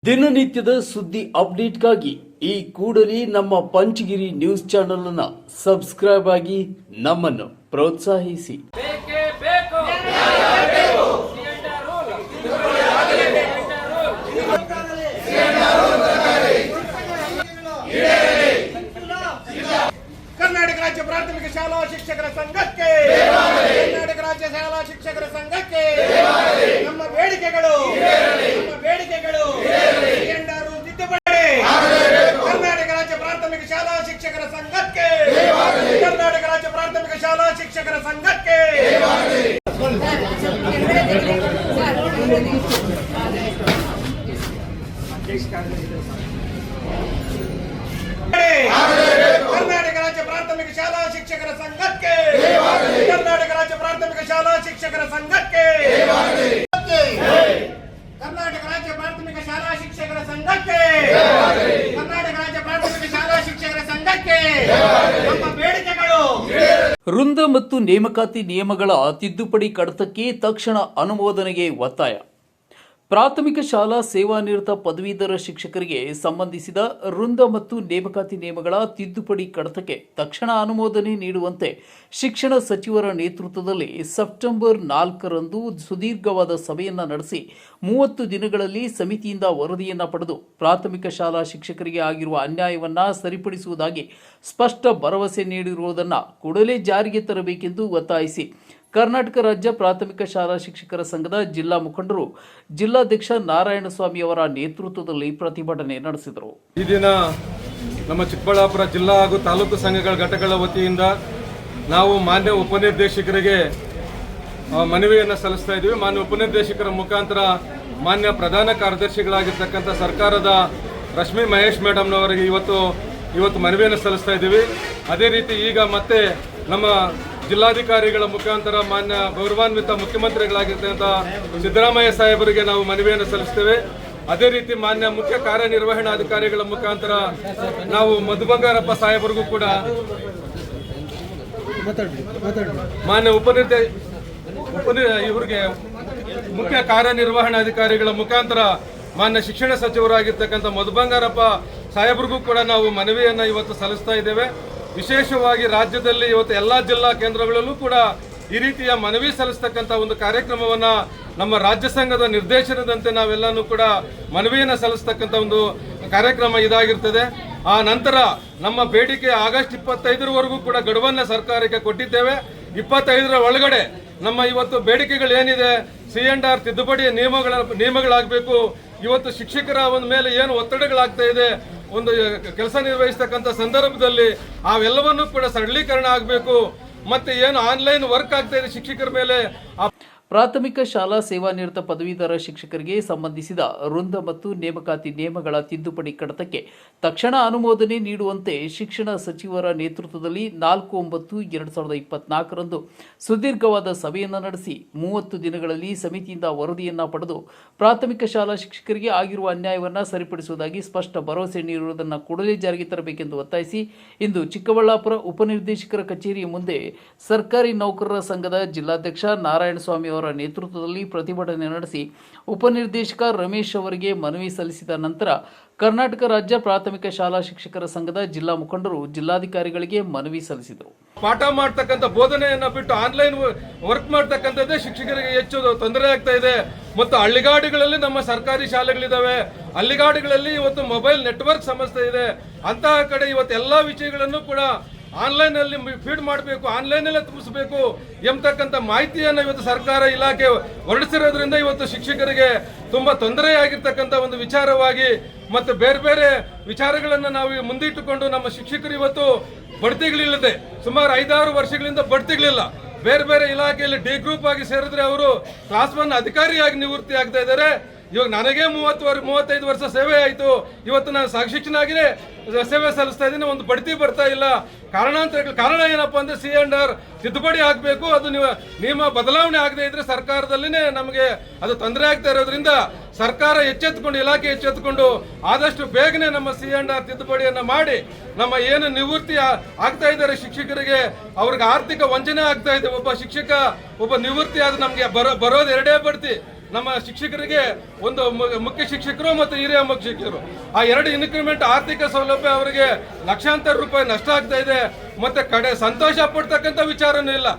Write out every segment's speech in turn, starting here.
ದಿನನಿತ್ಯದ ಸುದ್ದಿ ಅಪ್ಡೇಟ್ಗಾಗಿ ಈ ಕೂಡಲೇ ನಮ್ಮ ಪಂಚಗಿರಿ ನ್ಯೂಸ್ ಚಾನೆಲ್ ಅನ್ನು ಸಬ್ಸ್ಕ್ರೈಬ್ ಆಗಿ ನಮ್ಮನ್ನು ಪ್ರೋತ್ಸಾಹಿಸಿ. ಕರ್ನಾಟಕ ರಾಜ್ಯ ಪ್ರಾಥಮಿಕ ಶಾಲಾ ಶಿಕ್ಷಕರ ಸಂಘಕ್ಕೆ, ಕರ್ನಾಟಕ ರಾಜ್ಯ ಶಾಲಾ ಶಿಕ್ಷಕರ ಸಂಘಕ್ಕೆ ನಮ್ಮ ಬೇಡಿಕೆಗಳು ತಿದ್ದುಪಡಿ. ಕರ್ನಾಟಕ ರಾಜ್ಯ ಪ್ರಾಥಮಿಕ ಶಾಲಾ ಶಿಕ್ಷಕರ ಸಂಘಕ್ಕೆ, ಕರ್ನಾಟಕ ರಾಜ್ಯ ಪ್ರಾಥಮಿಕ ಶಾಲಾ ಶಿಕ್ಷಕರ ಸಂಘಕ್ಕೆ ಕರ್ನಾಟಕ ರಾಜ್ಯ ಪ್ರಾಥಮಿಕ ಶಾಲಾ ಶಿಕ್ಷಕರ ಸಂಘಕ್ಕೆ, ಕರ್ನಾಟಕ ರಾಜ್ಯ ಪ್ರಾಥಮಿಕ ಶಾಲಾ ಶಿಕ್ಷಕರ ಸಂಘಕ್ಕೆ, ಕರ್ನಾಟಕ ರಾಜ್ಯ ಪ್ರಾಥಮಿಕ ಶಾಲಾ ಶಿಕ್ಷಕರ ಸಂಘಕ್ಕೆ, ಕರ್ನಾಟಕ ರಾಜ್ಯ ಪ್ರಾಥಮಿಕ ಶಾಲಾ ಶಿಕ್ಷಕರ ಸಂಘಕ್ಕೆ ನಮ್ಮ ಬೇಡಿಕೆಗಳು. ವೃಂದ ಮತ್ತು ನೇಮಕಾತಿ ನಿಯಮಗಳ ತಿದ್ದುಪಡಿ ಕಡತಕ್ಕೆ ತಕ್ಷಣ ಅನುಮೋದನೆಗೆ ಒತ್ತಾಯ. ಪ್ರಾಥಮಿಕ ಶಾಲಾ ಸೇವಾನಿರತ ಪದವೀಧರ ಶಿಕ್ಷಕರಿಗೆ ಸಂಬಂಧಿಸಿದ ವೃಂದ ಮತ್ತು ನೇಮಕಾತಿ ನಿಯಮಗಳ ತಿದ್ದುಪಡಿ ಕಡತಕ್ಕೆ ತಕ್ಷಣ ಅನುಮೋದನೆ ನೀಡುವಂತೆ ಶಿಕ್ಷಣ ಸಚಿವರ ನೇತೃತ್ವದಲ್ಲಿ ಸೆಪ್ಟೆಂಬರ್ 4ರಂದು ಸುದೀರ್ಘವಾದ ಸಭೆಯನ್ನು ನಡೆಸಿ 30 ದಿನಗಳಲ್ಲಿ ಸಮಿತಿಯಿಂದ ವರದಿಯನ್ನು ಪಡೆದು ಪ್ರಾಥಮಿಕ ಶಾಲಾ ಶಿಕ್ಷಕರಿಗೆ ಆಗಿರುವ ಅನ್ಯಾಯವನ್ನು ಸರಿಪಡಿಸುವುದಾಗಿ ಸ್ಪಷ್ಟ ಭರವಸೆ ನೀಡಿರುವುದನ್ನು ಕೂಡಲೇ ಜಾರಿಗೆ ತರಬೇಕೆಂದು ಒತ್ತಾಯಿಸಿ ಕರ್ನಾಟಕ ರಾಜ್ಯ ಪ್ರಾಥಮಿಕ ಶಾಲಾ ಶಿಕ್ಷಕರ ಸಂಘದ ಜಿಲ್ಲಾ ಮುಖಂಡರು ಜಿಲ್ಲಾಧ್ಯಕ್ಷ ನಾರಾಯಣಸ್ವಾಮಿ ಅವರ ನೇತೃತ್ವದಲ್ಲಿ ಪ್ರತಿಭಟನೆ ನಡೆಸಿದರು. ಈ ದಿನ ನಮ್ಮ ಚಿಕ್ಕಬಳ್ಳಾಪುರ ಜಿಲ್ಲಾ ಹಾಗೂ ತಾಲೂಕು ಸಂಘಗಳ ಘಟಕಗಳ ವತಿಯಿಂದ ನಾವು ಮಾನ್ಯ ಉಪನಿರ್ದೇಶಕರಿಗೆ ಮನವಿಯನ್ನು ಸಲ್ಲಿಸ್ತಾ ಇದ್ದೀವಿ. ಮಾನ್ಯ ಉಪನಿರ್ದೇಶಕರ ಮುಖಾಂತರ ಮಾನ್ಯ ಪ್ರಧಾನ ಕಾರ್ಯದರ್ಶಿಗಳಾಗಿರ್ತಕ್ಕಂಥ ಸರ್ಕಾರದ ರಶ್ಮಿ ಮಹೇಶ್ ಮೇಡಮ್ನವರಿಗೆ ಇವತ್ತು ಮನವಿಯನ್ನು ಸಲ್ಲಿಸ್ತಾ ಇದ್ದೀವಿ. ಅದೇ ರೀತಿ ಈಗ ಮತ್ತೆ ನಮ್ಮ ಜಿಲ್ಲಾಧಿಕಾರಿಗಳ ಮುಖಾಂತರ ಮಾನ್ಯ ಗೌರವಾನ್ವಿತ ಮುಖ್ಯಮಂತ್ರಿಗಳಾಗಿರ್ತಕ್ಕಂಥ ಸಿದ್ದರಾಮಯ್ಯ ಸಾಹೇಬರಿಗೆ ನಾವು ಮನವಿಯನ್ನು ಸಲ್ಲಿಸ್ತೇವೆ. ಅದೇ ರೀತಿ ಮಾನ್ಯ ಮುಖ್ಯ ಕಾರ್ಯನಿರ್ವಹಣಾಧಿಕಾರಿಗಳ ಮುಖಾಂತರ ನಾವು ಮಧುಬಂಗಾರಪ್ಪ ಸಾಹೇಬರಿಗೂ ಕೂಡ ಮಾನ್ಯ ಇವರಿಗೆ ಮುಖ್ಯ ಕಾರ್ಯನಿರ್ವಹಣಾಧಿಕಾರಿಗಳ ಮುಖಾಂತರ ಮಾನ್ಯ ಶಿಕ್ಷಣ ಸಚಿವರಾಗಿರ್ತಕ್ಕಂಥ ಮಧುಬಂಗಾರಪ್ಪ ಸಾಹೇಬರಿಗೂ ಕೂಡ ನಾವು ಮನವಿಯನ್ನು ಇವತ್ತು ಸಲ್ಲಿಸ್ತಾ ಇದ್ದೇವೆ. ವಿಶೇಷವಾಗಿ ರಾಜ್ಯದಲ್ಲಿ ಇವತ್ತು ಎಲ್ಲ ಜಿಲ್ಲಾ ಕೇಂದ್ರಗಳಲ್ಲೂ ಕೂಡ ಈ ರೀತಿಯ ಮನವಿ ಸಲ್ಲಿಸ್ತಕ್ಕಂಥ ಒಂದು ಕಾರ್ಯಕ್ರಮವನ್ನು ನಮ್ಮ ರಾಜ್ಯ ಸಂಘದ ನಿರ್ದೇಶನದಂತೆ ನಾವೆಲ್ಲನೂ ಕೂಡ ಮನವಿಯನ್ನು ಸಲ್ಲಿಸ್ತಕ್ಕಂಥ ಒಂದು ಕಾರ್ಯಕ್ರಮ ಇದಾಗಿರ್ತದೆ. ಆ ನಂತರ ನಮ್ಮ ಬೇಡಿಕೆ ಆಗಸ್ಟ್ 25ರವರೆಗೂ ಕೂಡ ಗಡುವನ್ನು ಸರ್ಕಾರಕ್ಕೆ ಕೊಟ್ಟಿದ್ದೇವೆ. 25ರ ಒಳಗಡೆ ನಮ್ಮ ಇವತ್ತು ಬೇಡಿಕೆಗಳು ಏನಿದೆ, C&R ತಿದ್ದುಪಡಿ ನಿಯಮಗಳಾಗಬೇಕು. ಇವತ್ತು ಶಿಕ್ಷಕರ ಒಂದು ಮೇಲೆ ಏನು ಒತ್ತಡಗಳಾಗ್ತಾ ಇದೆ, ಒಂದು ಕೆಲಸ ನಿರ್ವಹಿಸ್ತಕ್ಕಂಥ ಸಂದರ್ಭದಲ್ಲಿ ಅವೆಲ್ಲವನ್ನೂ ಕೂಡ ಸರಳೀಕರಣ ಆಗಬೇಕು. ಮತ್ತೆ ಏನು ಆನ್ಲೈನ್ ವರ್ಕ್ ಆಗ್ತಾ ಇದೆ ಶಿಕ್ಷಕರ ಮೇಲೆ, ಪ್ರಾಥಮಿಕ ಶಾಲಾ ಸೇವಾನಿರತ ಪದವೀಧರ ಶಿಕ್ಷಕರಿಗೆ ಸಂಬಂಧಿಸಿದ ವೃಂದ ಮತ್ತು ನೇಮಕಾತಿ ನಿಯಮಗಳ ತಿದ್ದುಪಡಿ ಕಡತಕ್ಕೆ ತಕ್ಷಣ ಅನುಮೋದನೆ ನೀಡುವಂತೆ ಶಿಕ್ಷಣ ಸಚಿವರ ನೇತೃತ್ವದಲ್ಲಿ 4/9/2024ರಂದು ಸುದೀರ್ಘವಾದ ಸಭೆಯನ್ನು ನಡೆಸಿ 30 ದಿನಗಳಲ್ಲಿ ಸಮಿತಿಯಿಂದ ವರದಿಯನ್ನು ಪಡೆದು ಪ್ರಾಥಮಿಕ ಶಾಲಾ ಶಿಕ್ಷಕರಿಗೆ ಆಗಿರುವ ಅನ್ಯಾಯವನ್ನು ಸರಿಪಡಿಸುವುದಾಗಿ ಸ್ಪಷ್ಟ ಭರವಸೆ ನೀಡಿರುವುದನ್ನು ಕೂಡಲೇ ಜಾರಿಗೆ ತರಬೇಕೆಂದು ಒತ್ತಾಯಿಸಿ ಇಂದು ಚಿಕ್ಕಬಳ್ಳಾಪುರ ಉಪನಿರ್ದೇಶಕರ ಕಚೇರಿಯ ಮುಂದೆ ಸರ್ಕಾರಿ ನೌಕರರ ಸಂಘದ ಜಿಲ್ಲಾಧ್ಯಕ್ಷ ನಾರಾಯಣಸ್ವಾಮಿ ಅವರ ನೇತೃತ್ವದಲ್ಲಿ ಪ್ರತಿಭಟನೆ ನಡೆಸಿ ಉಪನಿರ್ದೇಶಕ ರಮೇಶ್ ಅವರಿಗೆ ಮನವಿ ಸಲ್ಲಿಸಿದ ನಂತರ ಕರ್ನಾಟಕ ರಾಜ್ಯ ಪ್ರಾಥಮಿಕ ಶಾಲಾ ಶಿಕ್ಷಕರ ಸಂಘದ ಜಿಲ್ಲಾ ಮುಖಂಡರು ಜಿಲ್ಲಾಧಿಕಾರಿಗಳಿಗೆ ಮನವಿ ಸಲ್ಲಿಸಿದರು. ಪಾಠ ಮಾಡ್ತಕ್ಕಂಥ ಬೋಧನೆಯನ್ನ ಬಿಟ್ಟು ಆನ್ಲೈನ್ ವರ್ಕ್ ಮಾಡ್ತಕ್ಕಂಥದ್ದೇ ಶಿಕ್ಷಕರಿಗೆ ಹೆಚ್ಚು ತೊಂದರೆ ಆಗ್ತಾ ಇದೆ. ಮತ್ತು ಹಳ್ಳಿಗಾಡುಗಳಲ್ಲಿ ನಮ್ಮ ಸರ್ಕಾರಿ ಶಾಲೆಗಳಿದ್ದಾವೆ, ಹಳ್ಳಿಗಾಡುಗಳಲ್ಲಿ ಇವತ್ತು ಮೊಬೈಲ್ ನೆಟ್ವರ್ಕ್ ಸಮಸ್ಯೆ ಇದೆ. ಅಂತಹ ಕಡೆ ಇವತ್ತು ಎಲ್ಲ ವಿಷಯಗಳನ್ನು ಕೂಡ ಆನ್ಲೈನ್ ಅಲ್ಲಿ ಫೀಡ್ ಮಾಡಬೇಕು, ಆನ್ಲೈನ್ ಅಲ್ಲೇ ತುಂಬಿಸಬೇಕು ಎಂಬತಕ್ಕಂಥ ಮಾಹಿತಿಯನ್ನು ಇವತ್ತು ಸರ್ಕಾರ ಇಲಾಖೆ ಹೊರಡಿಸಿರೋದ್ರಿಂದ ಇವತ್ತು ಶಿಕ್ಷಕರಿಗೆ ತುಂಬಾ ತೊಂದರೆಯಾಗಿರ್ತಕ್ಕಂಥ ಒಂದು ವಿಚಾರವಾಗಿ ಮತ್ತೆ ಬೇರೆ ಬೇರೆ ವಿಚಾರಗಳನ್ನು ನಾವು ಮುಂದಿಟ್ಟುಕೊಂಡು ನಮ್ಮ ಶಿಕ್ಷಕರು ಇವತ್ತು ಬಡ್ತಿಗಳಿಲ್ಲದೆ ಸುಮಾರು 5-6 ವರ್ಷಗಳಿಂದ ಬಡ್ತಿಗಳಿಲ್ಲ. ಬೇರೆ ಬೇರೆ ಇಲಾಖೆಯಲ್ಲಿ ಡಿ ಗ್ರೂಪ್ ಆಗಿ ಸೇರಿದ್ರೆ ಅವರು ಕ್ಲಾಸ್ 1 ಅಧಿಕಾರಿಯಾಗಿ ನಿವೃತ್ತಿ ಆಗ್ತಾ ಇದ್ದಾರೆ. ಇವಾಗ ನನಗೆ 35 ವರ್ಷ ಸೇವೆ ಆಯಿತು. ಇವತ್ತು ನಾನು ಶಿಕ್ಷಕನಾಗಿಯೇ ಸೇವೆ ಸಲ್ಲಿಸ್ತಾ ಇದ್ದೀನಿ. ಒಂದು ಬಡ್ತಿ ಬರ್ತಾ ಇಲ್ಲ. ಕಾರಣ ಏನಪ್ಪಾ ಅಂದ್ರೆ C&R ತಿದ್ದುಪಡಿ ಆಗಬೇಕು. ಅದು ನಿಯಮ ಬದಲಾವಣೆ ಆಗದೆ ಇದ್ರೆ ಸರ್ಕಾರದಲ್ಲಿನೇ ನಮಗೆ ಅದು ತೊಂದರೆ ಆಗ್ತಾ ಇರೋದ್ರಿಂದ ಸರ್ಕಾರ ಎಚ್ಚೆತ್ತುಕೊಂಡು, ಇಲಾಖೆ ಎಚ್ಚೆತ್ತುಕೊಂಡು ಆದಷ್ಟು ಬೇಗನೆ ನಮ್ಮ C&R ತಿದ್ದುಪಡಿಯನ್ನು ಮಾಡಿ ನಮ್ಮ ಏನು ನಿವೃತ್ತಿ ಆಗ್ತಾ ಇದ್ದಾರೆ ಶಿಕ್ಷಕರಿಗೆ ಅವ್ರಿಗೆ ಆರ್ಥಿಕ ವಂಚನೆ ಆಗ್ತಾ ಇದೆ. ಒಬ್ಬ ಶಿಕ್ಷಕ ನಿವೃತ್ತಿ ಆದ ನಮಗೆ ಬರೋದು 2 ಬಡ್ತಿ. ನಮ್ಮ ಶಿಕ್ಷಕರಿಗೆ ಒಂದು ಮುಖ್ಯ ಶಿಕ್ಷಕರು ಮತ್ತು ಹಿರಿಯ ಮುಖ್ಯ ಶಿಕ್ಷಕರು ಆ 2 ಇನ್ಕ್ರಿಮೆಂಟ್ ಆರ್ಥಿಕ ಸೌಲಭ್ಯ ಅವರಿಗೆ ಲಕ್ಷಾಂತರ ರೂಪಾಯಿ ನಷ್ಟ ಆಗ್ತಾ ಇದೆ. ಮತ್ತೆ ಸಂತೋಷ ಪಡ್ತಕ್ಕಂಥ ವಿಚಾರನೂ ಇಲ್ಲ.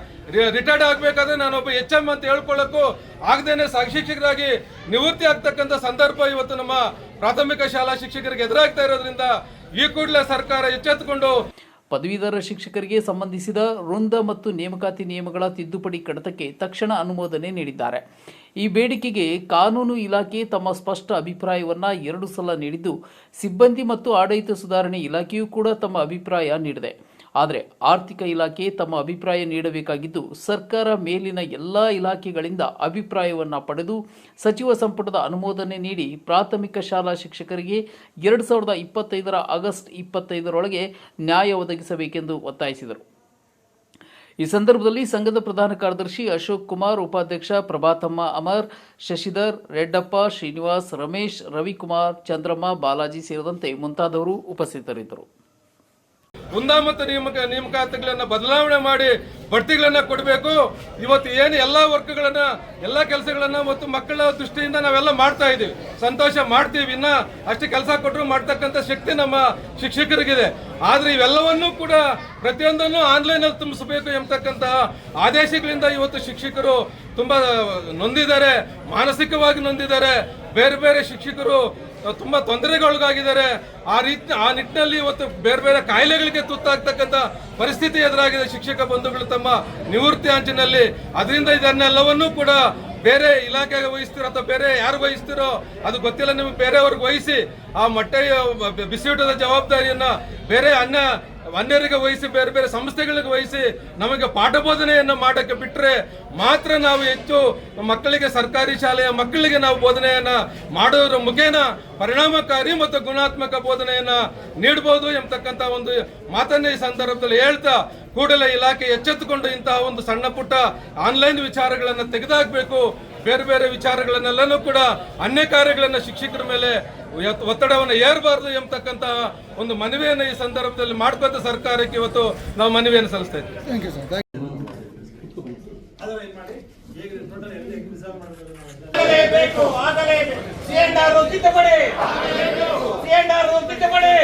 ರಿಟೈರ್ಡ್ ಆಗ್ಬೇಕಾದ್ರೆ ನಾನೊಬ್ಬ HM ಅಂತ ಹೇಳ್ಕೊಳ್ಳೋಕ್ಕೂ ಆಗದೇನೆ ಶಿಕ್ಷಕರಾಗಿ ನಿವೃತ್ತಿ ಆಗ್ತಕ್ಕಂಥ ಸಂದರ್ಭ ಇವತ್ತು ನಮ್ಮ ಪ್ರಾಥಮಿಕ ಶಾಲಾ ಶಿಕ್ಷಕರಿಗೆ ಎದುರಾಗ್ತಾ ಇರೋದ್ರಿಂದ ಈ ಕೂಡಲೇ ಸರ್ಕಾರ ಎಚ್ಚೆತ್ತುಕೊಂಡು ಪದವೀಧರ ಶಿಕ್ಷಕರಿಗೆ ಸಂಬಂಧಿಸಿದ ವೃಂದ ಮತ್ತು ನೇಮಕಾತಿ ನಿಯಮಗಳ ತಿದ್ದುಪಡಿ ಕಡತಕ್ಕೆ ತಕ್ಷಣ ಅನುಮೋದನೆ ನೀಡಿದ್ದಾರೆ. ಈ ಬೇಡಿಕೆಗೆ ಕಾನೂನು ಇಲಾಖೆ ತಮ್ಮ ಸ್ಪಷ್ಟ ಅಭಿಪ್ರಾಯವನ್ನ 2 ಸಲ ನೀಡಿದ್ದು, ಸಿಬ್ಬಂದಿ ಮತ್ತು ಆಡಳಿತ ಸುಧಾರಣೆ ಇಲಾಖೆಯೂ ಕೂಡ ತಮ್ಮ ಅಭಿಪ್ರಾಯ ನೀಡಿದೆ. ಆದರೆ ಆರ್ಥಿಕ ಇಲಾಖೆ ತಮ್ಮ ಅಭಿಪ್ರಾಯ ನೀಡಬೇಕಾಗಿದ್ದು, ಸರ್ಕಾರ ಮೇಲಿನ ಎಲ್ಲ ಇಲಾಖೆಗಳಿಂದ ಅಭಿಪ್ರಾಯವನ್ನು ಪಡೆದು ಸಚಿವ ಸಂಪುಟದ ಅನುಮೋದನೆ ನೀಡಿ ಪ್ರಾಥಮಿಕ ಶಾಲಾ ಶಿಕ್ಷಕರಿಗೆ 2025 ಆಗಸ್ಟ್ 25ರೊಳಗೆ ನ್ಯಾಯ ಒದಗಿಸಬೇಕೆಂದು ಒತ್ತಾಯಿಸಿದರು. ಈ ಸಂದರ್ಭದಲ್ಲಿ ಸಂಘದ ಪ್ರಧಾನ ಕಾರ್ಯದರ್ಶಿ ಅಶೋಕ್ ಕುಮಾರ್, ಉಪಾಧ್ಯಕ್ಷ ಪ್ರಭಾತಮ್ಮ ಅಮರ್, ಶಶಿಧರ್, ರೆಡ್ಡಪ್ಪ, ಶ್ರೀನಿವಾಸ್, ರಮೇಶ್, ರವಿಕುಮಾರ್, ಚಂದ್ರಮ್ಮ, ಬಾಲಾಜಿ ಸೇರಿದಂತೆ ಮುಂತಾದವರು ಉಪಸ್ಥಿತರಿದ್ದರು. ವೃಂದ ಮತ್ತು ನೇಮಕಾತಿಗಳನ್ನ ಬದಲಾವಣೆ ಮಾಡಿ ಬಡ್ತಿಗಳನ್ನ ಕೊಡಬೇಕು. ಇವತ್ತು ಏನು ಎಲ್ಲ ವರ್ಕ್ಗಳನ್ನ ಎಲ್ಲ ಕೆಲಸಗಳನ್ನ ಮತ್ತು ಮಕ್ಕಳ ದೃಷ್ಟಿಯಿಂದ ನಾವೆಲ್ಲ ಮಾಡ್ತಾ ಇದ್ದೀವಿ, ಸಂತೋಷ ಮಾಡ್ತೀವಿ. ಇನ್ನ ಅಷ್ಟು ಕೆಲಸ ಕೊಟ್ಟರು ಮಾಡ್ತಕ್ಕಂಥ ಶಕ್ತಿ ನಮ್ಮ ಶಿಕ್ಷಕರಿಗಿದೆ. ಆದ್ರೆ ಇವೆಲ್ಲವನ್ನೂ ಕೂಡ ಪ್ರತಿಯೊಂದನ್ನು ಆನ್ಲೈನಲ್ಲಿ ತುಂಬಿಸಬೇಕು ಎಂಬತಕ್ಕಂಥ ಆದೇಶಗಳಿಂದ ಇವತ್ತು ಶಿಕ್ಷಕರು ತುಂಬಾ ನೊಂದಿದ್ದಾರೆ, ಮಾನಸಿಕವಾಗಿ ನೊಂದಿದ್ದಾರೆ. ಬೇರೆ ಬೇರೆ ಶಿಕ್ಷಕರು ತುಂಬಾ ತೊಂದರೆಗೊಳಗಾಗಿದ್ದಾರೆ. ಆ ನಿಟ್ಟಿನಲ್ಲಿ ಇವತ್ತು ಬೇರೆ ಬೇರೆ ಕಾಯಿಲೆಗಳಿಗೆ ತುತ್ತಾಗ್ತಕ್ಕಂಥ ಪರಿಸ್ಥಿತಿ ಎದುರಾಗಿದೆ ಶಿಕ್ಷಕ ಬಂಧುಗಳು ತಮ್ಮ ನಿವೃತ್ತಿ ಅಂಚಿನಲ್ಲಿ. ಅದರಿಂದ ಇದನ್ನೆಲ್ಲವನ್ನೂ ಕೂಡ ಬೇರೆ ಇಲಾಖೆಗೆ ವಹಿಸ್ತಿರೋ ಅಥವಾ ಬೇರೆ ಯಾರು ವಹಿಸ್ತಿರೋ ಅದು ಗೊತ್ತಿಲ್ಲ, ನಿಮಗೆ ಬೇರೆಯವ್ರಿಗೆ ವಹಿಸಿ ಆ ಬಿಸಿಯೂಟದ ಜವಾಬ್ದಾರಿಯನ್ನ ಬೇರೆ ಅನ್ಯರಿಗೆ ವಹಿಸಿ ಬೇರೆ ಬೇರೆ ಸಂಸ್ಥೆಗಳಿಗೆ ವಹಿಸಿ ನಮಗೆ ಪಾಠ ಬೋಧನೆಯನ್ನು ಮಾಡಕ್ಕೆ ಬಿಟ್ಟರೆ ಮಾತ್ರ ನಾವು ಹೆಚ್ಚು ಮಕ್ಕಳಿಗೆ ಸರ್ಕಾರಿ ಶಾಲೆಯ ಮಕ್ಕಳಿಗೆ ನಾವು ಬೋಧನೆಯನ್ನ ಮಾಡೋದ್ರ ಮುಖೇನ ಪರಿಣಾಮಕಾರಿ ಮತ್ತು ಗುಣಾತ್ಮಕ ಬೋಧನೆಯನ್ನ ನೀಡಬಹುದು ಎಂಬತಕ್ಕಂಥ ಒಂದು ಮಾತನ್ನ ಈ ಸಂದರ್ಭದಲ್ಲಿ ಹೇಳ್ತಾ, ಕೂಡಲೇ ಇಲಾಖೆ ಎಚ್ಚೆತ್ತುಕೊಂಡು ಇಂತಹ ಒಂದು ಸಣ್ಣ ಪುಟ್ಟ ಆನ್ಲೈನ್ ವಿಚಾರಗಳನ್ನು ತೆಗೆದುಹಾಕಬೇಕು. ಬೇರೆ ಬೇರೆ ವಿಚಾರಗಳನ್ನೆಲ್ಲನೂ ಕೂಡ ಅನ್ಯ ಕಾರ್ಯಗಳನ್ನ ಶಿಕ್ಷಕರ ಮೇಲೆ ಒತ್ತಡವನ್ನು ಏರಬಾರದು ಎಂಬತಕ್ಕಂತ ಒಂದು ಮನವಿಯನ್ನು ಈ ಸಂದರ್ಭದಲ್ಲಿ ಮಾಡ್ಕೊಂತ ಸರ್ಕಾರಕ್ಕೆ ಇವತ್ತು ನಾವು ಮನವಿಯನ್ನು ಸಲ್ಲಿಸ್ತಾ ಇದ್ದೀವಿ. ಆಗಲೇಬೇಕು, ಆಗಲೇಬೇಕು. ಸಿಎಂಆರ್ ತಿದ್ದುಪಡಿ, ಸಿಎಂಆರ್ ತಿದ್ದುಪಡಿ.